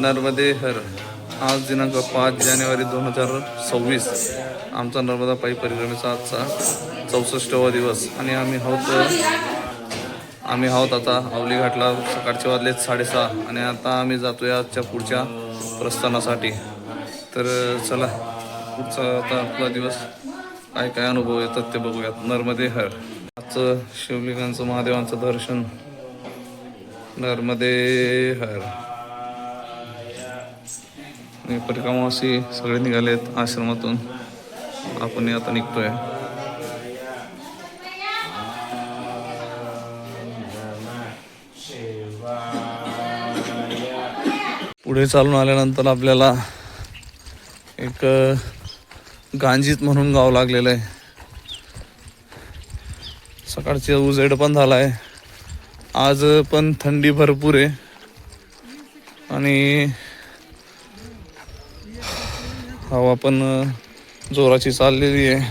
नर्मदे हर. आज दिनांक 5 जानेवारी 2026 आमचा नर्मदा पायी परिक्रमेचा आजचा 64वा दिवस आणि आम्ही आहोत आता अवली घाटला. सकाळचे वाजले 6:30 आणि आता आम्ही जातोय आजच्या पुढच्या प्रस्थानासाठी. तर चला पुढचा आता आपला दिवस काय काय अनुभव येतात ते बघूयात. नर्मदे हर. आजचं शिवलिंगांचं महादेवांचं दर्शन. नर्मदे हर. परिक्रमावासी सगळे निघालेत आश्रमातून. आपण आता निघतोय. पुढे चालून आल्यानंतर आपल्याला एक गांजीत म्हणून गाव लागलेलं आहे. सकाळचे उजेड पण झालाय. आज पण थंडी भरपूर आहे आणि हवा पण जोराची चाललेली आहे.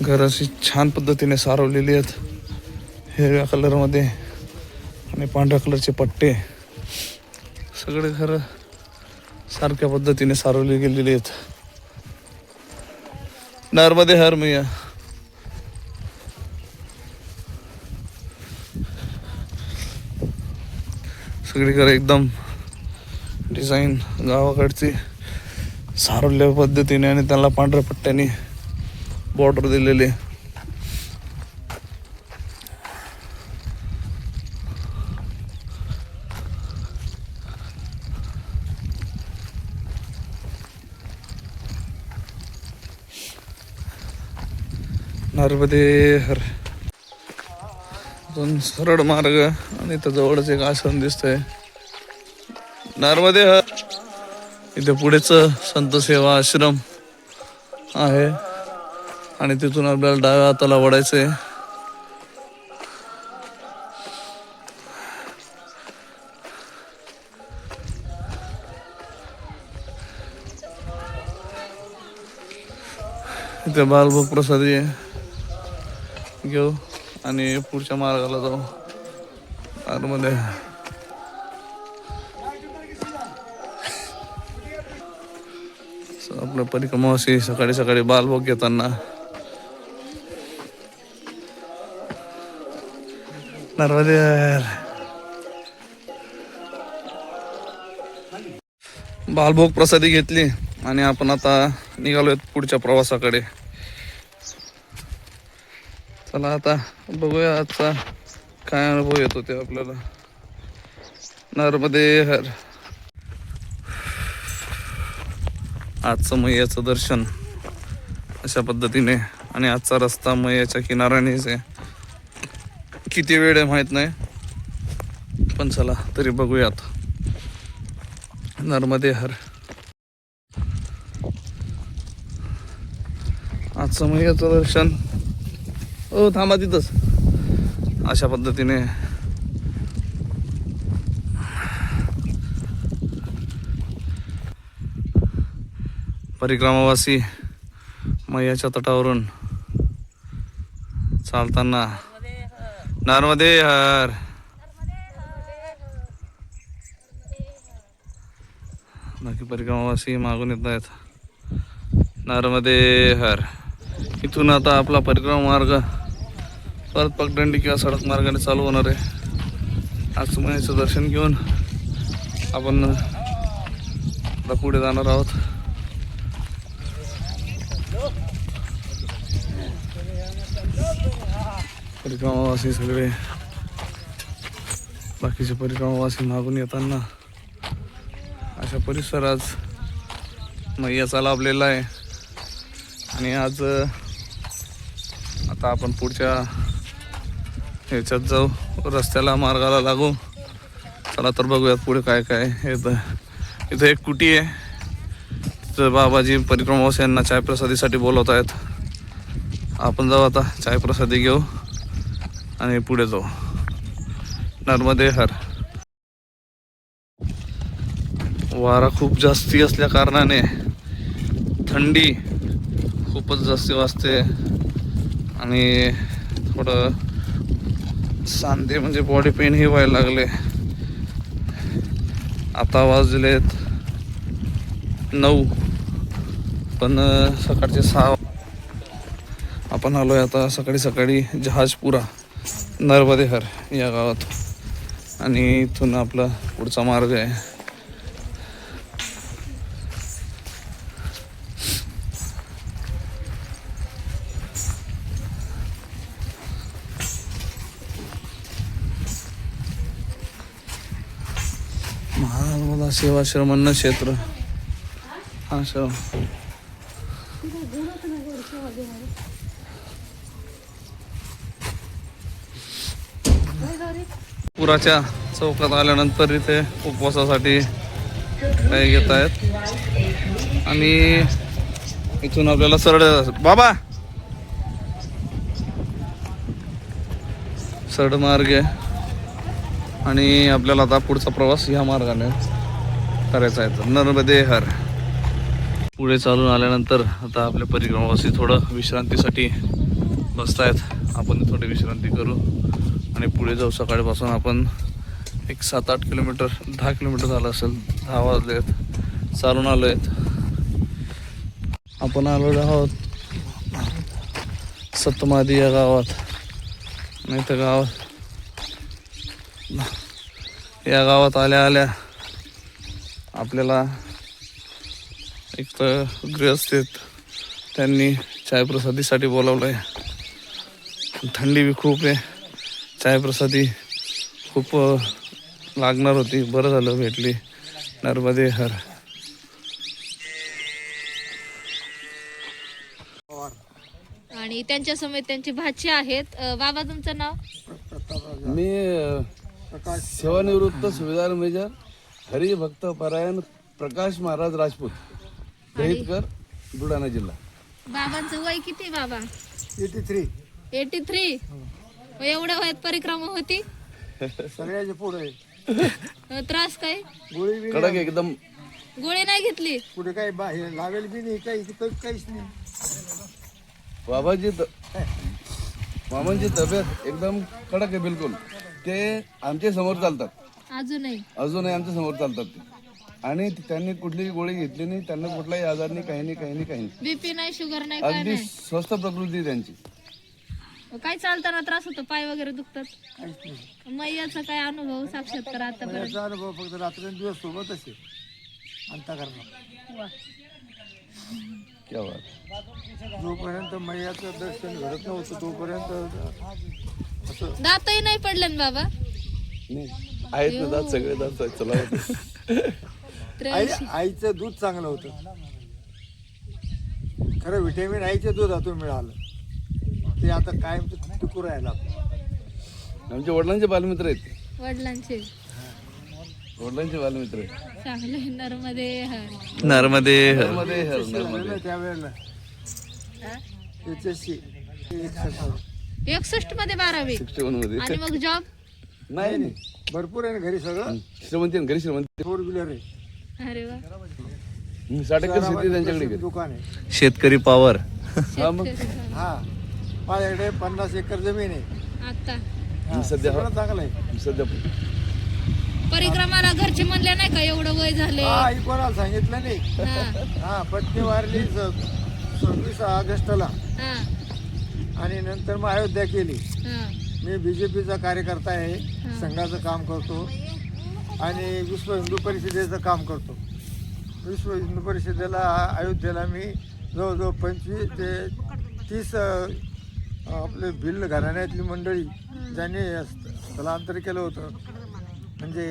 घर अशी छान पद्धतीने सारवलेली आहेत हिरव्या कलरमध्ये आणि पांढऱ्या कलरचे पट्टे. सगळे घर सारख्या पद्धतीने सारवले गेलेले आहेत. नर्मदे हर मैया. सगळीकडे एकदम डिझाईन गावाकडची सारवल्या पद्धतीने आणि त्याला पांढऱ्या पट्ट्याने बॉर्डर दिलेले. नर्मदे हर. दोन सरळ मार्ग आणि त्या जवळच एक आश्रम दिसतंय. नर्मदे हर. इथे पुढेच संत सेवा आश्रम आहे आणि तिथून आपल्याला डाव्या हाताला वळायचंय. इथे बालभोग प्रसादी घेऊ आणि पुढच्या मार्गाला जाऊ. नर्मदे. आपलं परिक्रमावासी सकाळी सकाळी बालभोग घेताना. नर्मदे. बालभोग प्रसादी घेतली आणि आपण आता निघालोय पुढच्या प्रवासाकडे. चला आता बघूया आजचा काय अनुभव येतो ते आपल्याला. नर्मदे हर. आजचं मैयाचं दर्शन अशा पद्धतीने आणि आजचा रस्ता मैयाच्या किनाऱ्यानेच आहे. किती वेळ आहे माहित नाही पण चला तरी बघूयात. नर्मदे हर. आजचं मैयाचं दर्शन. ओ थांबा तिथंच. अशा पद्धतीने परिक्रमावासी मैयाच्या तटावरून चालताना. नर्मदे हर. बाकी परिक्रमावासी मागून येत आहेत. नर्मदे हर. इथून आता आपला परिक्रमा मार्ग परत पगडंडी किंवा सडक मार्गाने चालू होणार आहे. आज मैयाचं दर्शन घेऊन आपण पुढे जाणार आहोत. परिक्रमावासी सगळे बाकीचे परिक्रमावासी मागून येताना अशा परिसर आज मैयाचा लाभलेला आहे. आणि आज आता आपण पुढच्या ह्याच्यात जाऊ, रस्त्याला मार्गाला लागू. चला तर बघूयात पुढे काय काय येतं. इथं एक कुटी आहे. तिथं बाबाजी परिक्रमावासियांना चाय प्रसादीसाठी बोलवत आहेत. आपण जाऊ आता चाय प्रसादी घेऊ आणि पुढे जाऊ. नर्मदे हर. वारा खूप जास्ती असल्या कारणाने थंडी खूपच जास्ती वाजते आणि थोडं सांधे म्हणजे बॉडी पेन ही व्हायला लागले. आता वाजलेत 9, पण सकाळचे 6. आपण आलोय आता सकाळी सकाळी जहाजपुरा नर्मदेहर या गावात, आणि इथून आपला पुढचा मार्ग आहे. महानर्मदा सेवाश्रम अन्न क्षेत्र आश्रम. पुराच्या चौकात आल्यानंतर इथे उपवासासाठी काही घेत आहेत, आणि इथून आपल्याला सरळ बाबा सरळ मार्ग आहे, आणि आपल्याला आता पुढचा प्रवास ह्या मार्गाने करायचा आहे नर्मदेहर. पुढे चालून आल्यानंतर आता आपल्या परिक्रमावासी थोडं विश्रांतीसाठी बसतायत. आपण थोडी विश्रांती करू आणि पुढे जाऊ. सकाळपासून आपण एक 7-8 किलोमीटर 10 किलोमीटर झालं असेल. 10 वाजले आहेत, चालून आलो आहेत. आपण आलेलो आहोत सतमादी या गावात. नाही तर या गावात आल्या आल्या आपल्याला एक तर गृहस्थ आहेत, त्यांनी चायप्रसादीसाठी बोलावलं आहे. थंडी बी खूप आहे, चायप्रसादी खूप लागणार होती. बरं झालं भेटली नर्मदेहर. आणि त्यांच्या समेत त्यांचे भाचे आहेत. बाबा तुमचं नाव? मी सेवानिवृत्त सुभेदार मेजर हरिभक्त परायण प्रकाश महाराज राजपूत, दहितकर, बुलढाणा जिल्हा. बाबांचं वय किती बाबा? 83. एवढ्या वयात परिक्रमा होती? सगळ्याचे पुढे त्रास काय? गोळी कडक एकदम. गोळी नाही घेतली? पुढे काही बाहेर लावेल बी नाही, काहीच नाही. मामांची तब्येत एकदम कडक आहे बिलकुल. ते आमच्या समोर चालतात अजूनही आमच्या समोर चालतात ते. आणि त्यांनी कुठलीही गोळी घेतली नाही, त्यांना कुठलाही आजार नाही, काही नाही. बीपी नाही, शुगर नाही, काय अगदी नाही? स्वस्थ प्रकृती त्यांची. काय चालताना त्रास होतो? पाय वगैरे दुखतात? मैयाचा काय अनुभव साक्षात्कार आतापर्यंत? अनुभव फक्त रात्रंदिवस सोबत असे अंता करणार. जोपर्यंत मैयाचं दर्शन घडत नव्हतं तोपर्यंत असं. दातही नाही पडले ना बाबा? आहेत ना दात, सगळे दात चला. आईचं दूध चांगलं होतं खरं. व्हिटॅमिन आईच्या दुधातून मिळालं ते आता कायम टिकू राहिला. आमच्या वडिलांचे बालमित्र आहेत. वडिलांचे बालमित्र आहेत. चांगले. नर्मदेहर त्यावेळेला 61 मध्ये 12वी. 61 मध्ये. आणि मग जॉब? नाही भरपूर आहे ना घरी, सगळं श्रीमंती. घरी श्रीमंती. 4 व्हीलर आहे. अरे वा. 60% शेती त्यांच्याकडे. दुकान आहे. शेतकरी पावर. हा माझ्याकडे 50 एकर जमीन आहे आता. सध्या चांगलं आहे. सध्या परिक्रमाला घरचे म्हणले नाही का एवढं वय झाले? कोणाला सांगितलं नाही. पत्नी वारली 26 ऑगस्टला, आणि नंतर मग अयोध्या केली. मी बीजेपीचा कार्यकर्ता आहे, संघाचं काम करतो आणि विश्व हिंदू परिषदेचं काम करतो. विश्व हिंदू परिषदेला अयोध्येला मी जवळजवळ 25 ते 30 आपले भिल्ल घराण्यातली मंडळी ज्यांनी स्थलांतर केलं होतं, म्हणजे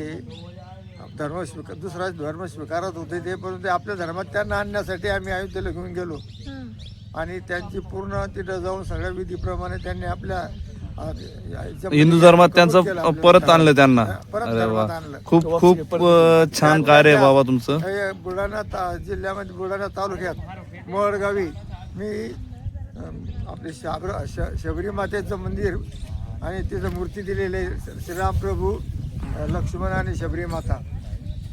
दुसरा धर्म स्वीकारत होते ते, परंतु आपल्या धर्मात त्यांना आणण्यासाठी आम्ही अयोध्येला घेऊन गेलो. आणि त्यांची पूर्ण तिथं जाऊन सगळ्या विधीप्रमाणे त्यांनी आपल्या हिंदू धर्मात त्यांचं परत आणलं त्यांना. खूप खूप छान कार्य आहे बाबा तुमचं. बुलढाणा जिल्ह्यामध्ये बुलढाणा तालुक्यात मोळगावी मी आपले शबरी मातेचं मंदिर आणि तिथं मूर्ती दिलेली आहे. श्रीराम प्रभू, लक्ष्मण आणि शबरी माता.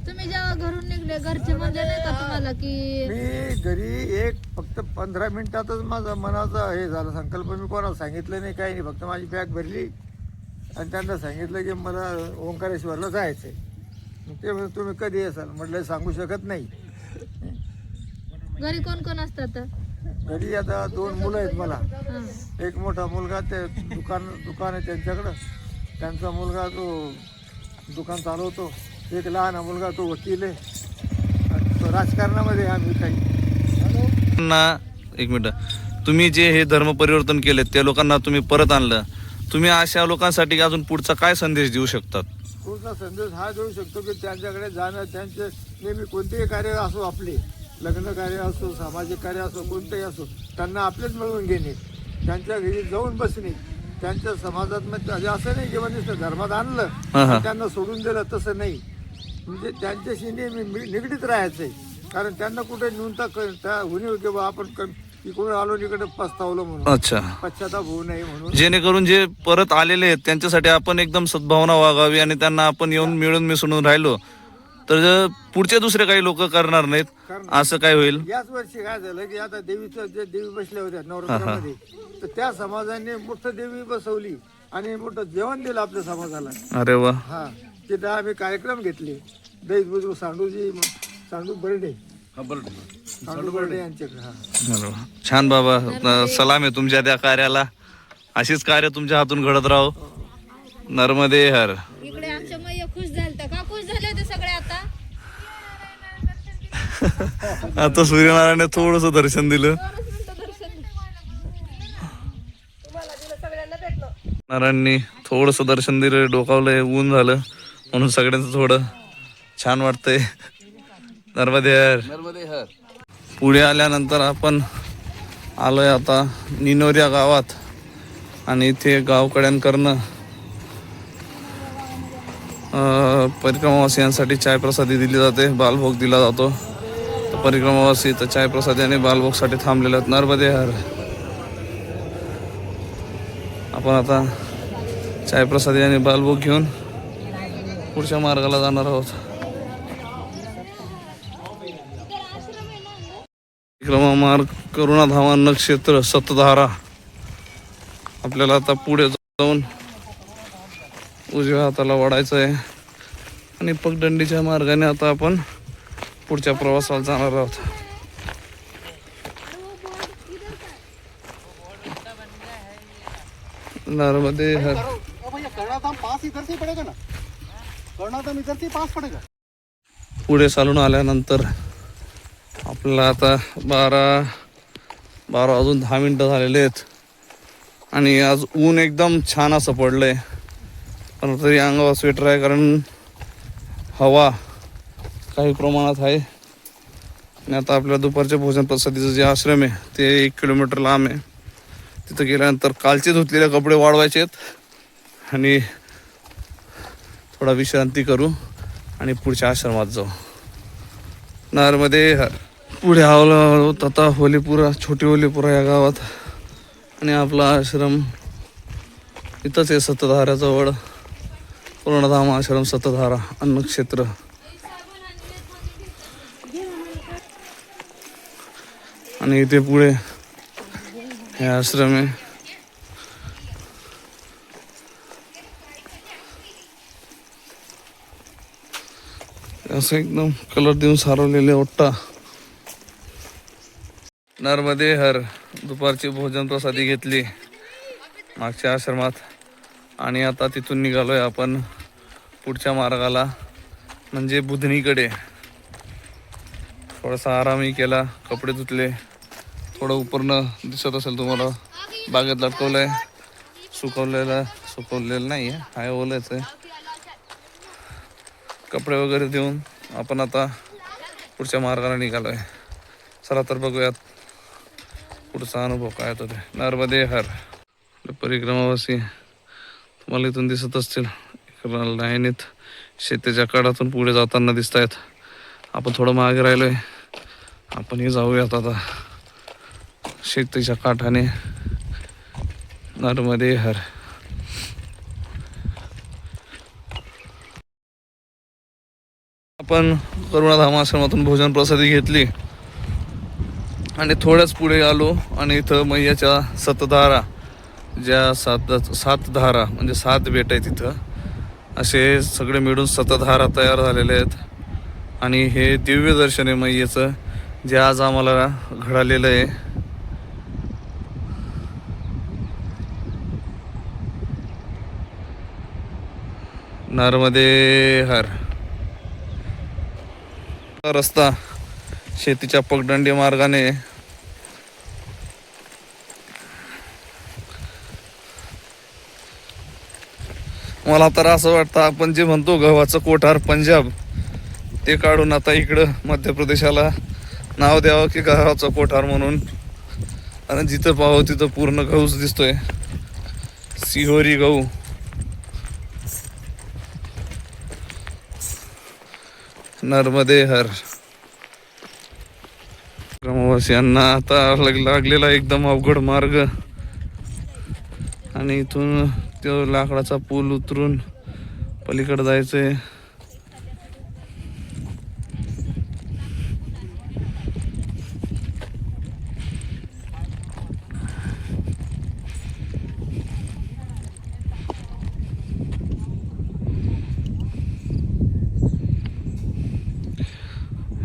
तुम्ही जेव्हा घरून निघले घरचे म्हणले नाही का तुम्हाला की? मी घरी फक्त 15 मिनिटातच माझा मनाचा हे झाला संकल्प. मी कोणाला सांगितलं नाही, काही नाही. फक्त माझी बॅग भरली आणि त्यांना सांगितलं की मला ओंकारेश्वरला जायचंय. ते म्हणे, तुम्ही कधी येसाल? म्हटलं सांगू शकत नाही. घरी कोण कोण असतात? घरी आता 2 मुलं आहेत मला. हा. एक मोठा मुलगा ते दुकान आहे त्यांच्याकडं, त्यांचा मुलगा तो दुकान चालवतो. एक लहान मुलगा तो वकील आहे. आणि तो राजकारणामध्ये आहे. आम्ही काही ना एक मिनिट, तुम्ही जे हे धर्म परिवर्तन केले त्या लोकांना तुम्ही परत आणलं, तुम्ही अशा लोकांसाठी अजून पुढचा काय संदेश देऊ शकतात? पुढचा संदेश हा देऊ शकतो की त्यांच्याकडे जाणं, त्यांचे नेहमी कोणतेही कार्य असो, आपले लग्न कार्य असो, सामाजिक कार्य असो, कोणतेही असो, त्यांना आपलेच मिळवून घेणे, त्यांच्या घरी जाऊन बसणे, त्यांच्या समाजात म्हणजे असं नाही की म्हणजे धर्मात आणलं त्यांना सोडून दिलं, तसं नाही. म्हणजे त्यांच्याशी नेहमी निगडीत राहायचंय. कारण त्यांना कुठे न्यूनता त्या उणीव किंवा आपण इकडून आलो इकडे पस्तावलं म्हणून अच्छा, पश्चाताप होऊ नये म्हणून, जेणेकरून जे परत आलेले आहेत त्यांच्यासाठी आपण एकदम सद्भावना वागावी आणि त्यांना आपण येऊन मिळून मिसळून राहिलो तर पुढचे दुसरे काही लोक करणार नाहीत. असं काय होईल? याच वर्षी काय झालं की आता देवीचं जे देवी बसल्या होत्या नवरात्रामध्ये, तर त्या समाजाने मोठं देवी बसवली आणि मोठं जेवण दिलं आपल्या समाजाला. अरे वा. हा, तिथं आम्ही कार्यक्रम घेतले. दैत बुजुर्ग सांडू बर्डे यांच्याकडे. हा, बरोबर. छान बाबा, सलाम आहे तुमच्या त्या कार्याला. अशीच कार्य तुमच्या हातून घडत राहो. नर्मदे हर. इकडे आमच्या मैया खुश झालत्या का? खुश झाले होते सगळे. आता सूर्यनारायण थोडस दर्शन दिलं. नारायणनी थोडस दर्शन दिलं, डोकावलंय, ऊन झालं म्हणून सगळ्यांचं थोडं छान वाटतंय. नर्मदे हर. पुढे आल्यानंतर आपण आलोय आता निनोऱ्या गावात आणि इथे गावकड्यांकडनं परिक्रमावासियांसाठी चाय प्रसादी दिली जाते, बालभोग दिला जातो. तर परिक्रमावासी तर चाय प्रसादी आणि बालभोगसाठी थांबलेले आहेत. नर्मदे हर. आपण आता चाय प्रसादी आणि बालभोग घेऊन पुढच्या मार्गाला जाणार आहोत. परिक्रमा मार्ग करुणाधाम नक्षत्र सतधारा. आपल्याला आता पुढे जाऊन उजव्या हाताला वाढायचं आहे आणि पगडंडीच्या मार्गाने आता आपण पुढच्या प्रवासाला जाणार आहोत. नर्मदे हर. पुढे चालून आल्यानंतर आपल्याला आता 12 वाजून 10 मिनिटं झालेले आहेत आणि आज ऊन एकदम छान असं पडलंय. पण तरी अंगावर स्वेटर आहे कारण हवा काही प्रमाणात आहे. आणि आता आपल्या दुपारच्या भोजन प्रसादीचं जे आश्रम आहे ते 1 किलोमीटर लांब आहे. तिथं गेल्यानंतर कालचे धुतलेले कपडे वाढवायचे आहेत आणि थोडा विश्रांती करू आणि पुढच्या आश्रमात जाऊ. नर्मदे हर. पुढे आलो आता होलीपुरा, छोटी होलीपुरा या गावात आणि आपला आश्रम इथंच आहे सतधाराजवळ. पूर्णधाम आश्रम सतधारा अन्नक्षेत्र. आणि इथे पुढे हे आश्रम आहे. असं एकदम कलर देऊन सारवलेले ओट्टा. नर्मदे हर. दुपारची भोजन प्रसादी घेतली मागच्या आश्रमात आणि आता तिथून निघालोय आपण पुढच्या मार्गाला म्हणजे बुधनीकडे. थोडासा आरामही केला, कपडे धुतले, थोडं उपरनं दिसत असेल तुम्हाला बागेत लटकवलंय. सुकवलेलं नाही आहे, ओलंच आहे. कपडे वगैरे देऊन आपण आता पुढच्या मार्गाला निघालोय. चला तर बघूयात पुढचा अनुभव काय होतो ते. नर्मदे हर. परिक्रमावासी तुम्हाला इथून दिसत असतील लाईनीत शेतीच्या कडातून पुढे जाताना दिसत आहेत. आपण थोडं मागे राहिलोय, आपण हे जाऊयात आता शेतीच्या काठाने. नर्मदे हर. आपण करुणाधाम आश्रमातून भोजन प्रसादी घेतली आणि थोड्याच पुढे आलो आणि इथं मैयाच्या सतधारा ज्या सात धारा म्हणजे 7 बेट आहे तिथं असे सगळे मिळून सततधारा तयार झालेले आहेत. आणि हे दिव्य दर्शन आहे मैयेचं, जे आज आम्हाला घडालेलं आहे. नर्मदे हर. रस्ता शेतीच्या पगडंडी मार्गाने मला तर असं वाटतं आपण जे म्हणतो गव्हाचं कोठार पंजाब, ते काढून आता इकडं मध्य प्रदेशाला नाव द्यावं की गव्हाचं कोठार म्हणून. आणि जिथं पाहावं तिथं पूर्ण गहूच दिसतोय, सिहोरी गहू. नर्मदे हर. ग्रामवासियांना आता लागलेला एकदम अवघड मार्ग, आणि इथून तो लाकडाचा पूल उतरून पलीकडे जायचंय.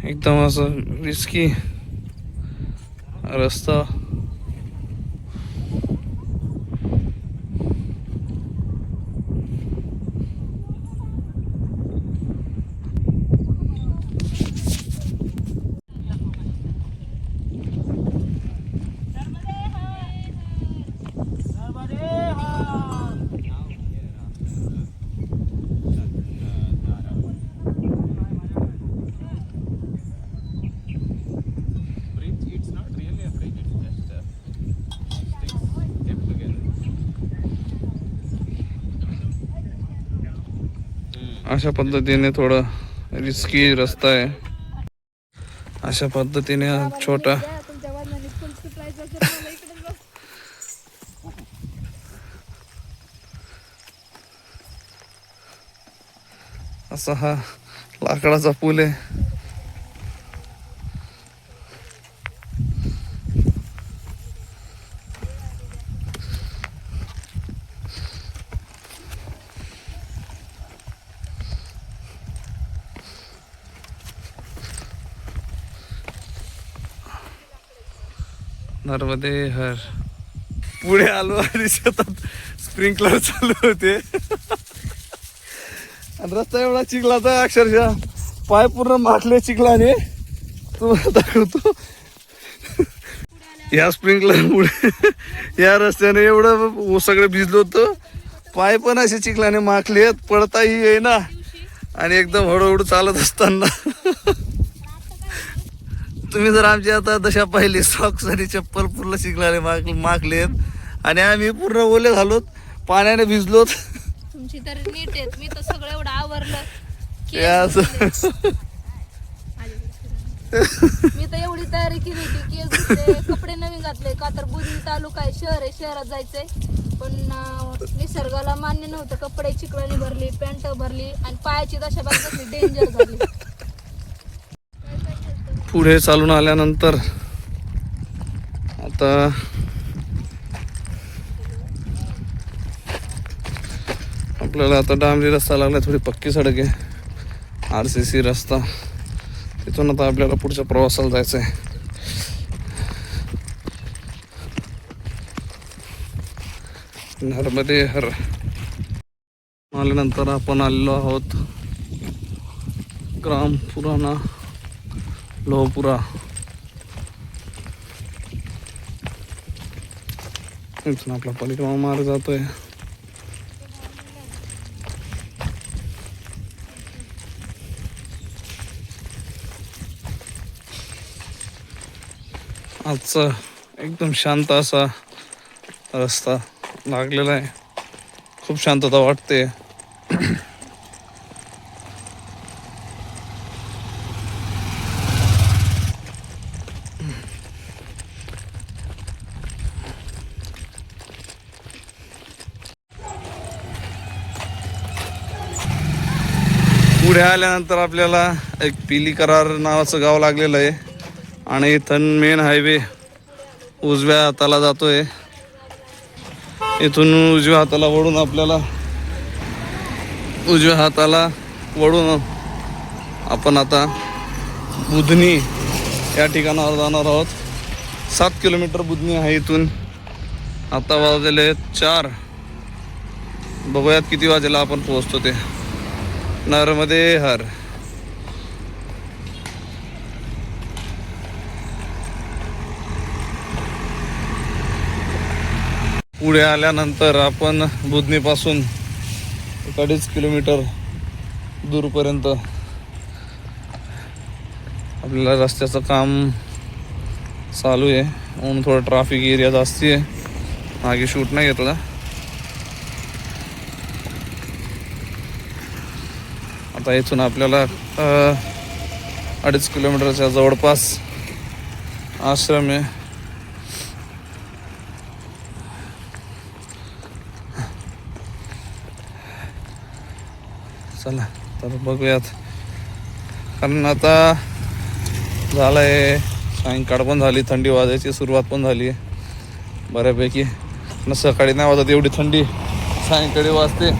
एकदम असं रिस्की रस्ता. अशा पद्धतीने थोडा रिस्की रस्ता आहे. अशा पद्धतीने हा छोटा असा हा लाकडाचा पूल आहे. नर्मदे हर. पुढे आलो आणि शेतात स्प्रिंकलर चालू होते. आणि रस्ता एवढा चिखला तर अक्षरशः पाय पूर्ण माखले चिखलाने. तुम्हाला दाखवतो या स्प्रिंकलर मुळे या रस्त्याने एवढं सगळं भिजलो होतं, पाय पण असे चिखलाने माखले, पडताही येईना. आणि एकदम हळूहळू चालत असताना तुम्ही जर आमची आता दशा पाहिली, सॉक्स आणि चप्पल पूर्ण चिखलाने माखलेत, आणि आम्ही पूर्ण ओले झालोत, पाण्याने भिजलोत. तुमची तर नीट आहेत, मी तर सगळं एवढं आवरलं. मी तर एवढी तयारी केली होती, केस धुतले, कपडे नवीन घातले, का तर बुधनी तालुका आहे, शहर आहे, शहरात जायचंय. पण निसर्गाला मान्य नव्हतं. कपडे चिखलाने भरली, पॅन्ट भरली, आणि पायाची दशा बघ डेंजर झाली. पुढे चालून आल्यानंतर आता आपल्याला आता डांबरी रस्ता लागला, थोडी पक्की सडक आहे, RCC रस्ता. तिथून आता आपल्याला पुढच्या प्रवासाला जायचं आहे. नर्मदे हर. आल्यानंतर आपण आलेलो आहोत ग्राम पुराणा लोहपुरा. इथून आपला परिक्रमा मार्ग जातोय. आजचा एकदम शांत असा रस्ता लागलेला आहे, खूप शांतता वाटते. पुढे आल्यानंतर आपल्याला एक पिली करार नावाचं गाव लागलेलं आहे, आणि इथून मेन हायवे उजव्या हाताला जातोय. इथून उजव्या हाताला वळून आपल्याला उजव्या हाताला वळून आपण आता बुधनी या ठिकाणावर जाणार आहोत. 7 किलोमीटर बुधनी आहे इथून. आता वाजलेले 4. बघूयात किती वाजेला आपण पोहोचतो ते. नर्मदे हर. पुढे आल्यानंतर आपण बुधनीपासून 2.5 किलोमीटर दूरपर्यंत आपल्याला रस्त्याचं काम चालू आहे म्हणून थोडं ट्रॅफिक एरिया जास्त आहे. मागे शूट नाही घेतला. आता इथून आपल्याला 2.5 किलोमीटरच्या जवळपास आश्रम आहे. चला तर बघूयात. कारण आता झालंय सायंकाळ पण झाली, थंडी वाजायची सुरुवात पण झाली आहे बऱ्यापैकी. न सकाळी नाही वाजत एवढी थंडी सायंकाळी वाजते.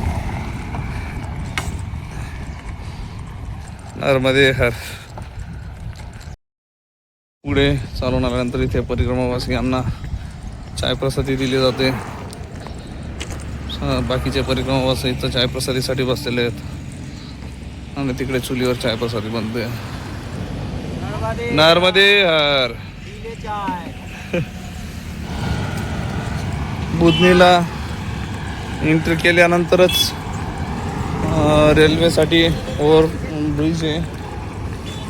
नर्मदे हर. पुढे चालून आल्यानंतर इथे परिक्रमावासियांना चाय प्रसादी दिली जाते. बाकीचे परिक्रमावासी इथं चाय प्रसादीसाठी बसलेले आहेत आणि तिकडे चुलीवर चाय प्रसादी बनते. नर्मदे हर. बुधनीला एंट्री केल्यानंतरच रेल्वेसाठी ओव्हर ब्रिज आहे,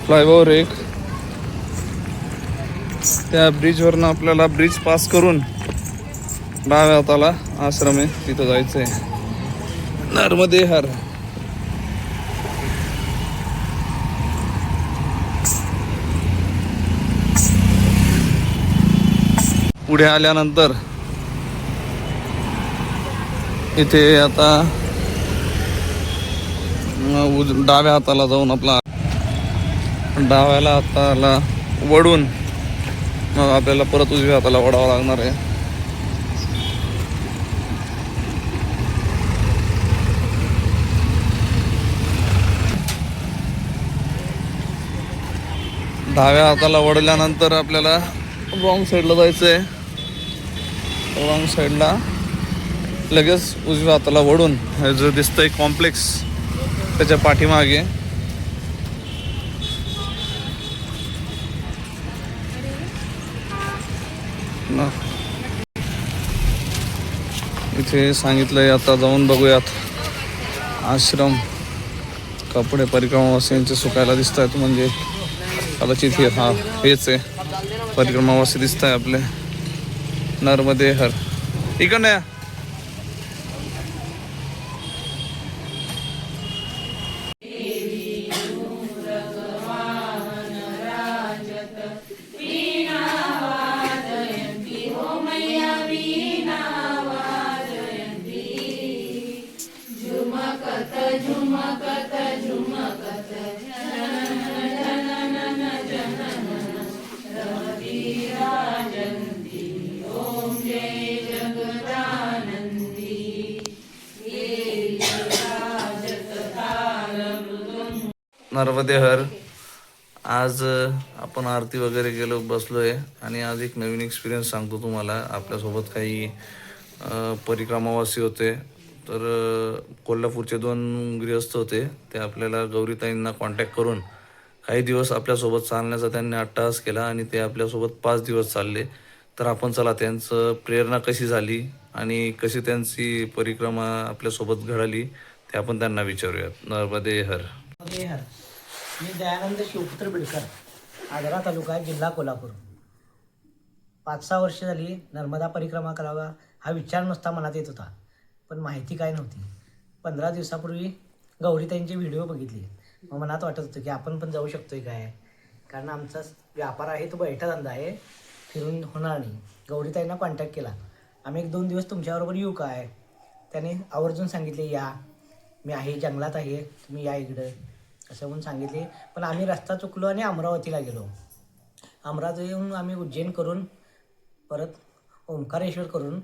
फ्लायओव्हर एक. त्या ब्रिजवरनं आपल्याला ब्रिज पास करून डाव्या हाताला आश्रम आहे तिथं जायचंय. नर्मदे हर. पुढे आल्यानंतर इथे आता डाव्या हाताला जाऊन आपला डाव्याला हाताला वळून मग आपल्याला परत उजव्या हाताला वळावं लागणार आहे. डाव्या हाताला वळल्यानंतर आपल्याला रॉंग साईडला जायचं आहे. रॉंग साईडला लगेच उजव्या हाताला वळून हे जो दिसतंय कॉम्प्लेक्स त्याच्या पाठीमागे ना इथे सांगितलंय. आता जाऊन बघूयात आश्रम. कपडे परिक्रमावासियांचे सुकायला दिसत आहेत, म्हणजे कदाचित हे हेच आहे परिक्रमावासी दिसत आहे आपले. नर्मदे हर. इकडनं या. नर्मदे हर. आज आपण आरती वगैरे गेलो बसलोय आणि आज एक नवीन एक्सपिरियन्स सांगतो तुम्हाला. आपल्यासोबत काही परिक्रमावासी होते. तर कोल्हापूरचे 2 गृहस्थ होते. ते आपल्याला गौरीताईंना कॉन्टॅक्ट करून काही दिवस आपल्यासोबत चालण्याचा त्यांनी अट्टहास केला आणि ते आपल्यासोबत 5 दिवस चालले. तर आपण चला त्यांचं प्रेरणा कशी झाली आणि कशी त्यांची परिक्रमा आपल्यासोबत घडली ते आपण त्यांना विचारूयात. नर्मदे हर. मी दयानंद शिवपुत्र बिडकर, आजरा तालुका, जिल्हा कोल्हापूर. 5-6 वर्ष झाली नर्मदा परिक्रमा करावा हा विचार नुसता मनात येत होता, पण माहिती काय नव्हती. 15 दिवसापूर्वी गौरीताईंचे व्हिडिओ बघितले. मग मनात वाटत होतं की आपण पण जाऊ शकतोय काय, कारण आमचा व्यापार आहे तो बैठा धंदा आहे, फिरून होणार नाही. गौरीताईंना कॉन्टॅक्ट केला. आम्ही 1-2 दिवस तुमच्याबरोबर येऊ काय. त्याने आवर्जून सांगितले या, मी आहे जंगलात आहे, तुम्ही या इकडं असं म्हणून सांगितले. पण आम्ही रस्ता चुकलो आणि अमरावतीला गेलो. अमरावती येऊन आम्ही उज्जैन करून परत ओंकारेश्वर करून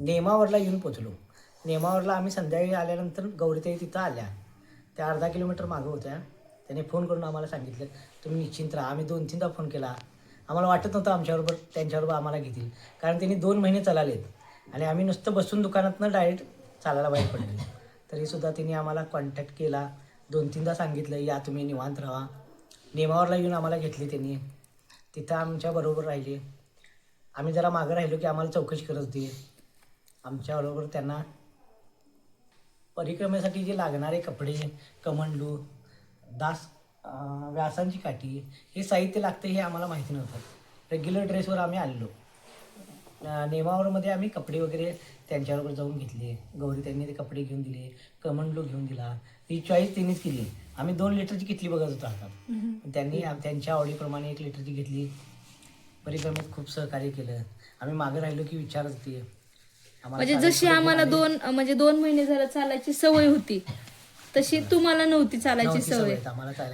नेमावरला येऊन पोचलो. नेमावरला आम्ही संध्याकाळी आल्यानंतर गौरीताई तिथं आल्या. त्या 1/2 किलोमीटर मागं होत्या. त्याने फोन करून आम्हाला सांगितलं तुम्ही निश्चिंत राहा. आम्ही 2-3दा फोन केला. आम्हाला वाटत नव्हतं आमच्याबरोबर त्यांच्याबरोबर आम्हाला घेतील, कारण त्यांनी 2 महिने चाललेत आणि आम्ही नुसतं बसून दुकानातनं डायरेक्ट चालायला बाहेर पडले. तरीसुद्धा त्यांनी आम्हाला कॉन्टॅक्ट केला. 2-3दा सांगितलं या तुम्ही निवांत राहा. नेमावरला येऊन आम्हाला घेतले त्यांनी. तिथं आमच्याबरोबर राहिले. आम्ही जरा मागं राहिलो की आम्हाला चौकशी करत होती. आमच्याबरोबर त्यांना परिक्रमेसाठी जे लागणारे कपडे, कमंडलू, व्यासांची काठी, हे साहित्य लागतं हे आम्हाला माहिती नव्हतं. रेग्युलर ड्रेसवर आम्ही आलेलो. नेमावरमध्ये आम्ही कपडे वगैरे त्यांच्याबरोबर जाऊन घेतले. गौरी त्यांनी ते कपडे घेऊन दिले, कमंडलू घेऊन दिला. ही चॉईस त्यांनीच केली. आम्ही 2 लिटरची किटली बघत होतो हातात. त्यांनी त्यांच्या आवडीप्रमाणे 1 लिटरची घेतली. परिक्रमेत खूप सहकार्य केलं. आम्ही मागे राहिलो की विचारत होती. म्हणजे जशी आम्हाला 2 महिने झालं चालायची सवय होती, तशी तुम्हाला नव्हती चालायची सवय.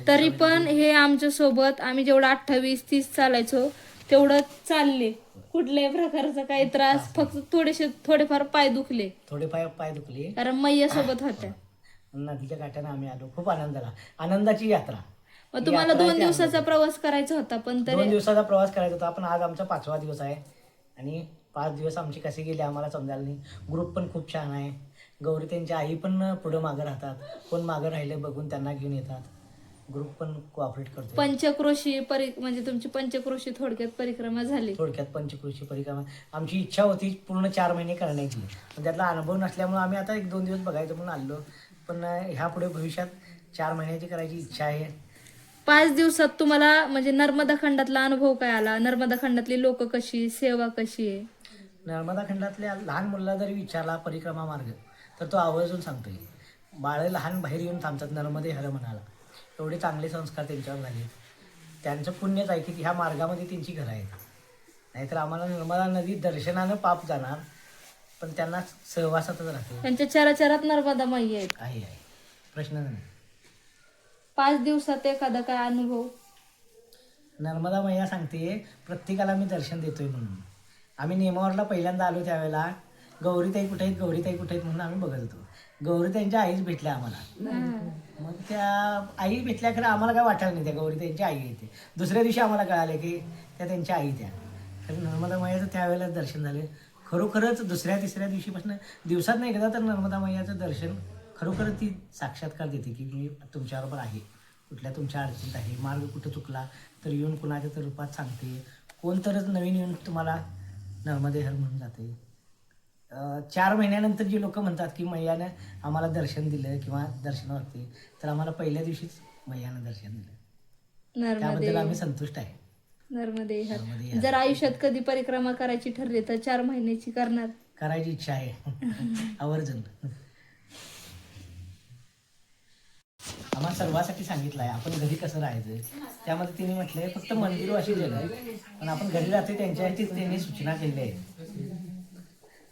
तरी पण हे आमच्या सोबत आम्ही जेवढं 28-30 चालायचो तेवढं चालले. कुठल्याही प्रकारचा काही त्रास, फक्त थोडेफार पाय दुखले, पाय दुखले कारण मैया सोबत होत्या. नदीच्या काठाने आम्ही आलो. खूप आनंद झाला. आनंदाची यात्रा. मग तुम्हाला 2 दिवसाचा प्रवास करायचा होता, पण 2 दिवसाचा प्रवास करायचा होता. पण आज आमचा 5वा दिवस आहे आणि 5 दिवस आमचे कसे गेले आम्हाला समजायला नाही. ग्रुप पण खूप छान आहे. गौरी त्यांच्या आई पण पुढं मागं राहतात. कोण मागं राहिले बघून त्यांना घेऊन येतात. ग्रुप पण कोऑपरेट करतो. पंचक्रोशी म्हणजे तुमची पंचक्रोशी थोडक्यात परिक्रमा झाली. थोडक्यात पंचक्रोशी परिक्रमा आमची इच्छा होती पूर्ण 4 महिने करण्याची, पण त्यातला अनुभव नसल्यामुळे आम्ही आता 1-2 दिवस बघायचं म्हणून आलो. पण ह्या पुढे भविष्यात 4 महिन्याची करायची इच्छा आहे. 5 दिवसात तुम्हाला म्हणजे नर्मदा खंडातला अनुभव काय आला? नर्मदा खंडातली लोक कशी, सेवा कशी आहे? नर्मदा खंडातल्या लहान मुलाला जरी विचारला परिक्रमा मार्ग तर तो आवर्जून सांगतोय. बाळं लहान बाहेर येऊन थांबतात नर्मदे हर म्हणाला. एवढे चांगले संस्कार त्यांच्यावर झाले. त्यांचं पुण्यच आहे की ह्या मार्गामध्ये त्यांची घरं आहेत. नाहीतर आम्हाला नर्मदा नदी दर्शनानं पाप जाणार, पण त्यांना सहवासातच राहते. त्यांच्या चराचरात नर्मदा माई आहेत. आहे प्रश्न नाही. 5 दिवसात एखादा काय अनुभव? नर्मदा मैया सांगते प्रत्येकाला मी दर्शन देतोय म्हणून. आम्ही नेमावरला पहिल्यांदा आलो त्यावेळेला गौरीताई कुठे आहेत, गौरीताई कुठे आहेत म्हणून आम्ही बघत होतो. गौरीताईंच्या आईच भेटल्या आम्हाला. मग त्या आई भेटल्या, खरं आम्हाला काय वाटायला नाही त्या गौरीताईंची आई येते. दुसऱ्या दिवशी आम्हाला कळालं की त्या त्यांच्या आई त्या. तर नर्मदा मैयाचं त्यावेळेला दर्शन झालं. खरोखरच 2ऱ्या-3ऱ्या दिवशीपासून दिवसात नाही एकदा तर नर्मदा मैयाचं दर्शन खरोखरच ती साक्षात्कार देते की मी तुमच्याबरोबर आहे. कुठल्या तुमच्या अडचणीत आहे, मार्ग कुठं चुकला तर येऊन कुणाच्या तर रूपात सांगते. कोणतरच नवीन येऊन तुम्हाला नर्मदे हर म्हणून जाते. 4 महिन्यानंतर जी लोक म्हणतात की मैयानं आम्हाला दर्शन दिलं किंवा दर्शन होते, तर आम्हाला पहिल्या दिवशीच मैयानं दर्शन दिलं. त्याबद्दल आम्ही संतुष्ट आहे. नर्मदे हर. जर आयुष्यात कधी परिक्रमा करायची ठरली तर 4 महिन्याची करणार? करायची इच्छा आहे आवर्जून. आम्हाला सर्वांसाठी सांगितलं आहे आपण घरी कसं राहायचं. त्यामध्ये त्यांनी म्हटलंय फक्त मंदिर अशी जग, पण आपण घरी राहते त्यांच्यासाठी त्यांनी सूचना केली आहे.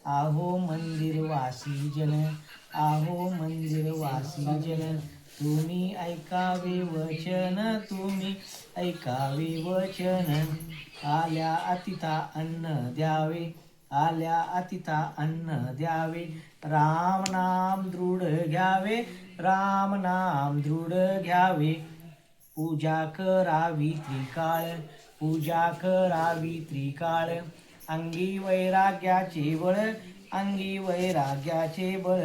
आहो मंदिर वासी जन, आहो मंदिर वासी जन, तुम्ही ऐकावे वचन, तुम्ही ऐकावे वचन. आल्या अतिथा अन्न द्यावे, आल्या अतिथा अन्न द्यावे. राम नाम दृढ घ्यावे, राम नाम दृढ घ्यावे. पूजा करावी त्रिकाळ, पूजा करावी त्रिकाळ. अंगी वैराग्याचे बळ, अंगी वैराग्याचे बळ.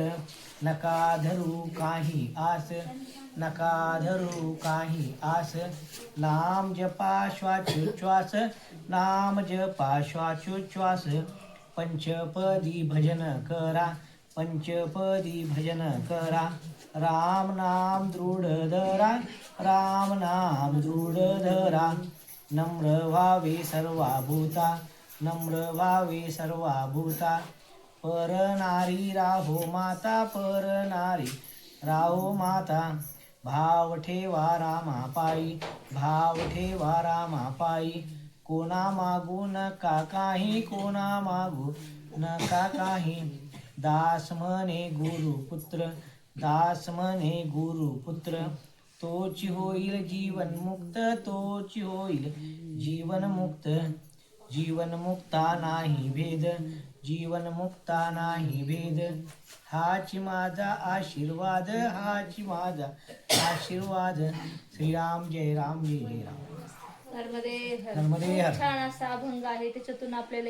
नका धरू काही आस, नका धरू काही आस. नाम जपा श्वासोच्छ्वास, नाम जपा श्वासोच्छ्वास. पंचपदी भजन करा, पंचपदी भजन करा. राम नाम दृढ धरा, राम नाम दृढ धरा. नम्र व्हावे सर्वाभूता, नम्र व्हावे सर्वाभूता. पर नारी राहो माता, पर नारी राहो माता. भाव ठेवा रामा पायी, भाव ठेवा रामा पायी. कोणा मागू नका काही, कोणा मागू नका काही. दास म्हणे गुरुपुत्र, दास म्हणे गुरुपुत्र. तोच होईल जीवनमुक्त, तोच होईल जीवनमुक्त. जीवनमुक्ता नाही भेद, जीवन मुक्ता नाही भेद, हाची माझा आशीर्वाद, हाची माझा आशीर्वाद. श्रीराम जय राम जय जय राम. नर्मदे हर. नर्मदे हर. छान असा अभंग आहे, त्याच्यातून आपल्याला